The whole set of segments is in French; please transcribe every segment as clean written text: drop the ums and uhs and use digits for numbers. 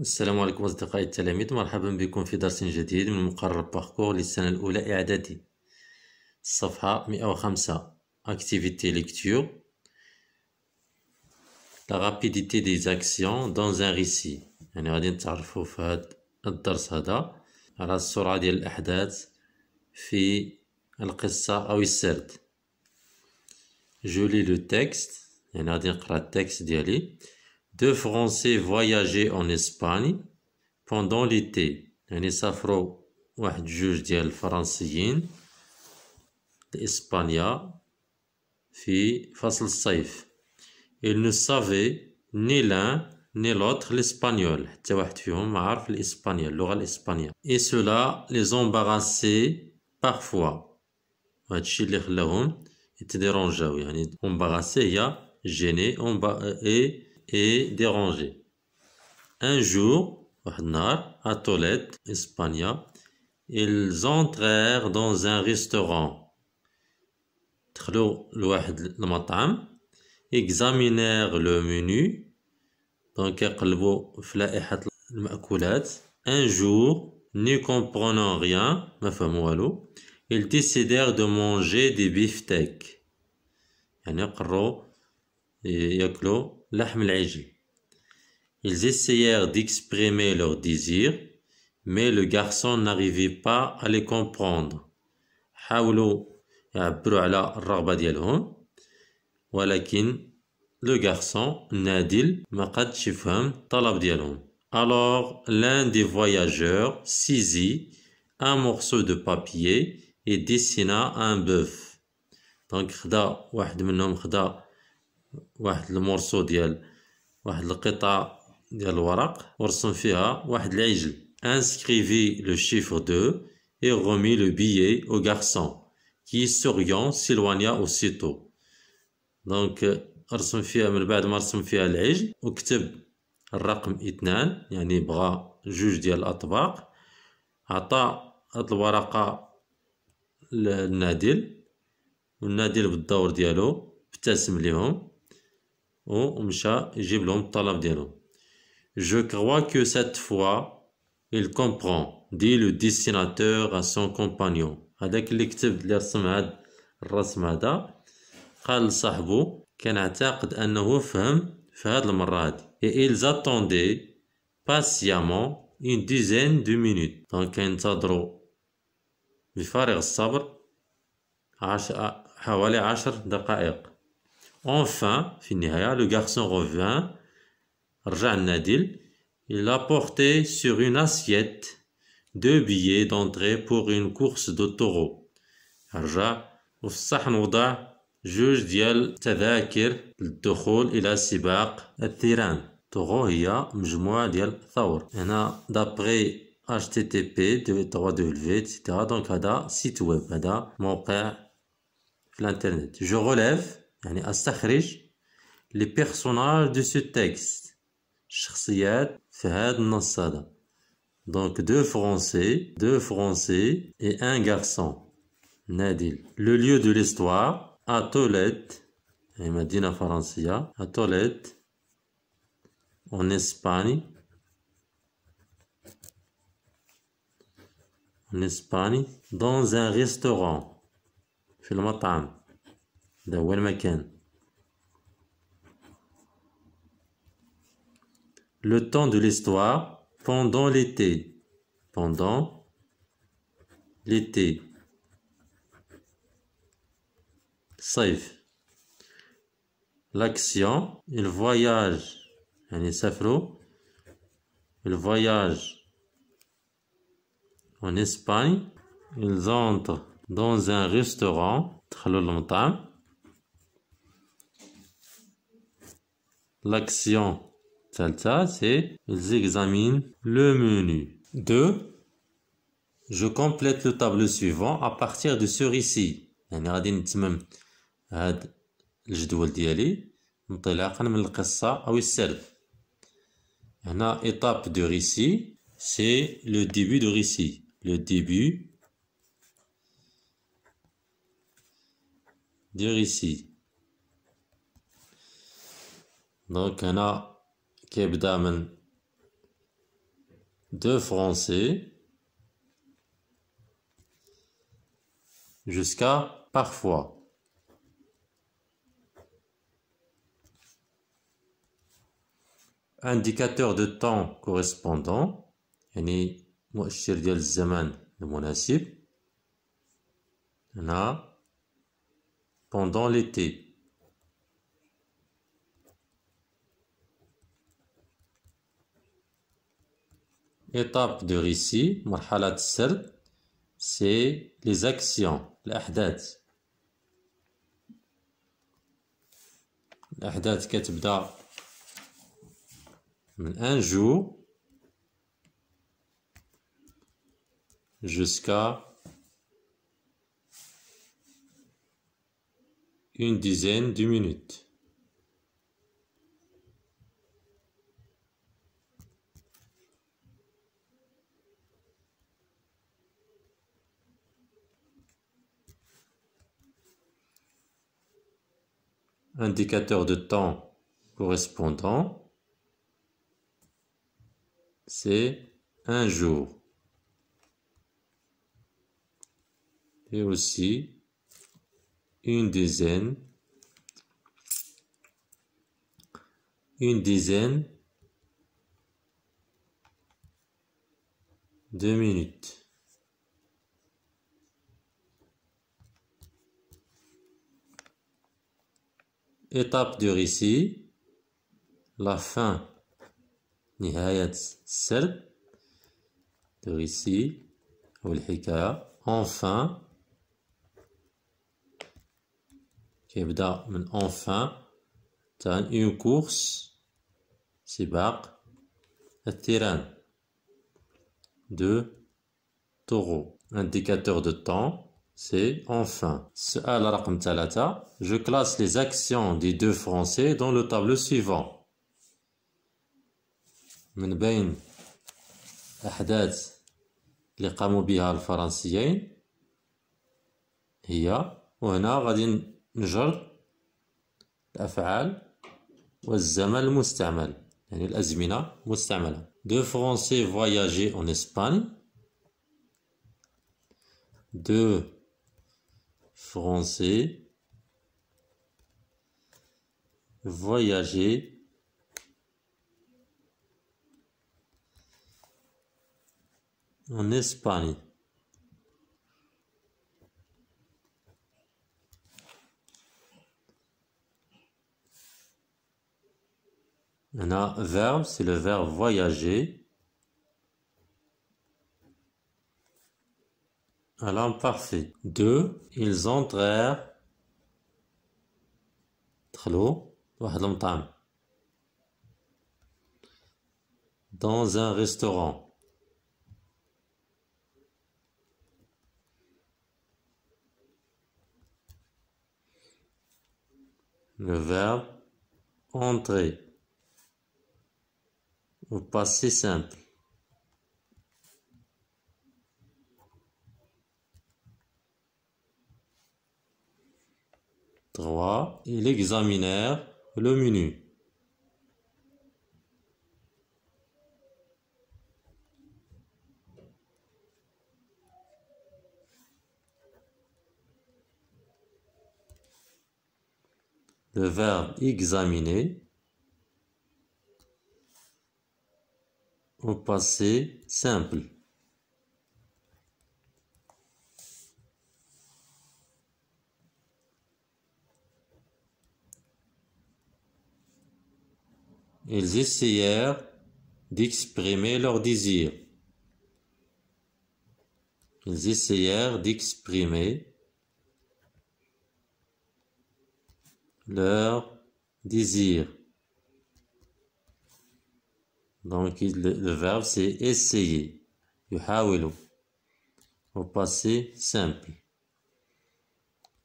السلام عليكم أصدقائي التلاميذ، مرحبا بكم في درس جديد من مقرر باركور للسنة الأولى إعدادي. الصفحة 105 Activité lecture. La rapidité des actions dans un récit. يعني غادي نتعرفوا في هذا الدرس هذا على السرعة ديال الأحداث في القصة أو السرد. Je lis le texte. يعني غادي نقرأ التكست ديالي. Deux Français voyageaient en Espagne pendant l'été. يعني سافروا واحد جوج ديال الفرنسيين لإسبانيا في فصل الصيف. Ils ne savaient ni l'un ni l'autre l'espagnol. حتى واحد فيهم ما عارف الإسبانيول، اللغة الإسبانية. Et cela les embarrassait parfois. هادشي اللي خلاهم يتديرونجاو، يعني embarrassé هي gêné et dérangé. Un jour, واحد النهار à Tolède, Espagne, ils entrèrent dans un restaurant. دخلوا لواحد المطعم. Examinèrent le menu. Donc يقلبوا في لائحة المأكولات. Un jour, n'y comprenant rien, ما فهموا والو, ils décidèrent de manger des beefsteaks. يعني قرروا ياكلوا لحم العجل. Ils essayèrent d'exprimer leurs désirs, mais le garçon n'arrivait pas à les comprendre. حاولوا يعبروا على الرغبة ديالهم، ولكن le garçon نادل ما قدش يفهم الطلب ديالهم. Alors l'un des voyageurs saisit un morceau de papier et dessina un bœuf. Donc خدا واحد منهم خدا واحد المورسو ديال واحد القطعة ديال الورق ورسم فيها واحد العجل. Inscrivit le chiffre 2 et remit le billet au garçon qui souriant s'éloigna aussitôt. Donc رسم فيها من بعد ما رسم فيها العجل وكتب الرقم 2، يعني بغى جوج ديال الأطباق. عطى هاد الورقة للنادل والنادل بالدور ديالو ابتسم ليهم ومشى يجيب لهم الطلب ديالهم. Je crois que cette fois il comprend, dit le dessinateur à son compagnon. هذاك اللي كتب اللي رسم هاد الرسم هذا قال لصاحبو كنعتقد أنه فهم في هاد المرة هادي. Et ils attendaient patiemment une dizaine de minutes. Donc ينتظروا بفارغ الصبر حوالي 10 دقائق. Enfin, في النهاية, le garçon revint. رجع النادل. Il apportait sur une assiette 2 billets d'entrée pour une course de taureau. رجع وفي الصحن وضع جوج ديال تذاكر للدخول إلى سباق الثيران. taureau هي مجموعة ديال الثور. هنا d'après http www etc. donc هذا سيت ويب، هذا موقع في الانترنت. Je relève يعني أستخرج les personnages de ce texte. الشخصيات في هذا النص هذا. Donc deux Français et un garçon. نادل. Le lieu de l'histoire à Tolède. يعني مدينة فرنسية. À Tolède en Espagne. En Espagne dans un restaurant. في المطعم. ده هو المكان. Le temps de l'histoire pendant l'été. Pendant l'été. صيف. L'action, il voyage. يعني سافروا. Il voyage en Espagne. Ils entrent dans un restaurant. دخلوا للمطعم. L'action ثالثة c'est ils examinent le menu. 2. Je complète le tableau suivant à partir de ce récit. يعني غادي نتمم هاد الجدول ديالي انطلاقا من القصة أو السرد. هنا étape de récit c'est le début de récit. Le début du récit. Donc هنا كيبدا من 2 Français jusqu'à parfois. Indicateur de temps correspondant يعني مؤشر ديال الزمان المناسب هنا pendant l'été. Étape de récit مرحلة السرد c'est les actions الأحداث. الأحداث كتبدا من un jour jusqu'à une dizaine de minutes. Indicateur de temps correspondant, c'est un jour. Et aussi une dizaine de minutes. Étape du récit, la fin, نهاية السرد, le récit أو الحكاية. Enfin, كيبدأ من enfin, une course, سباق الثيران, 2 taureaux. Indicateur de temps, c'est enfin. السؤال رقم 3. Je classe les actions des 2 Français dans le tableau suivant. من بين أحداث اللي قاموا بها الفرنسيين هي، وهنا غادي نجر الأفعال والزمن المستعمل يعني الأزمنة المستعملة. 2 Français voyageaient en Espagne. 2 Français voyageaient en Espagne. Maintenant, verbe, c'est le verbe voyager à l'imparfait. 2, ils entrèrent دخلوا واحد المطعم dans un restaurant. Le verbe entrer au passé simple. 3, ils examinèrent le menu. Le verbe examiner au passé simple. Ils essayèrent d'exprimer leur désir. Ils essayèrent d'exprimer leur désir. Donc le verbe c'est essayer. يحاولوا au passé simple.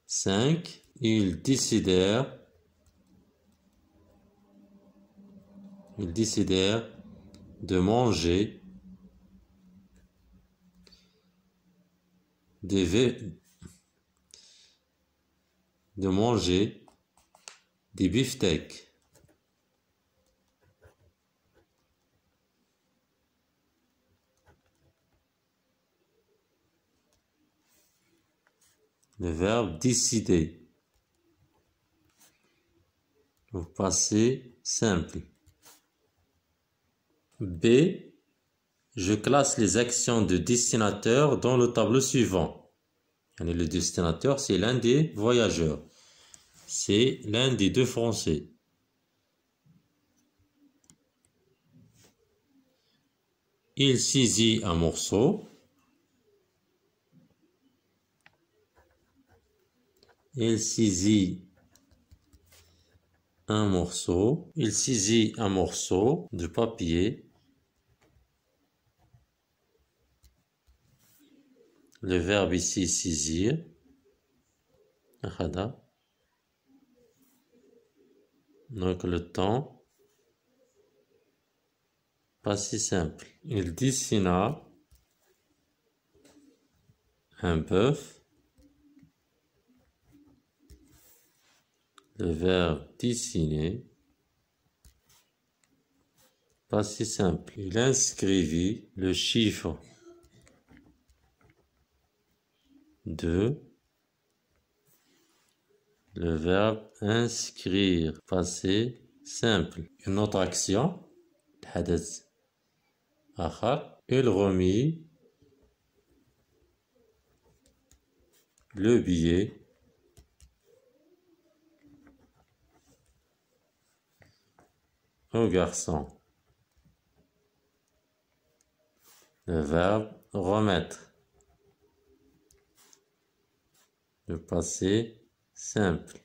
5. Ils décidèrent de manger des beefsteaks. Le verbe décider. Au passé simple. B. Je classe les actions de destinateur dans le tableau suivant. Le destinateur, c'est l'un des voyageurs. C'est l'un des deux Français. Il saisit un morceau. Il saisit un morceau. Il saisit un morceau de papier. Le verbe ici, saisir. Donc le temps, passé simple. Il dessina un bœuf. Le verbe dessiner, passé simple. Il inscrivit le chiffre 2. Le verbe inscrire, passé simple. Une autre action. Il remit le billet au garçon. Le verbe remettre. Le passé simple.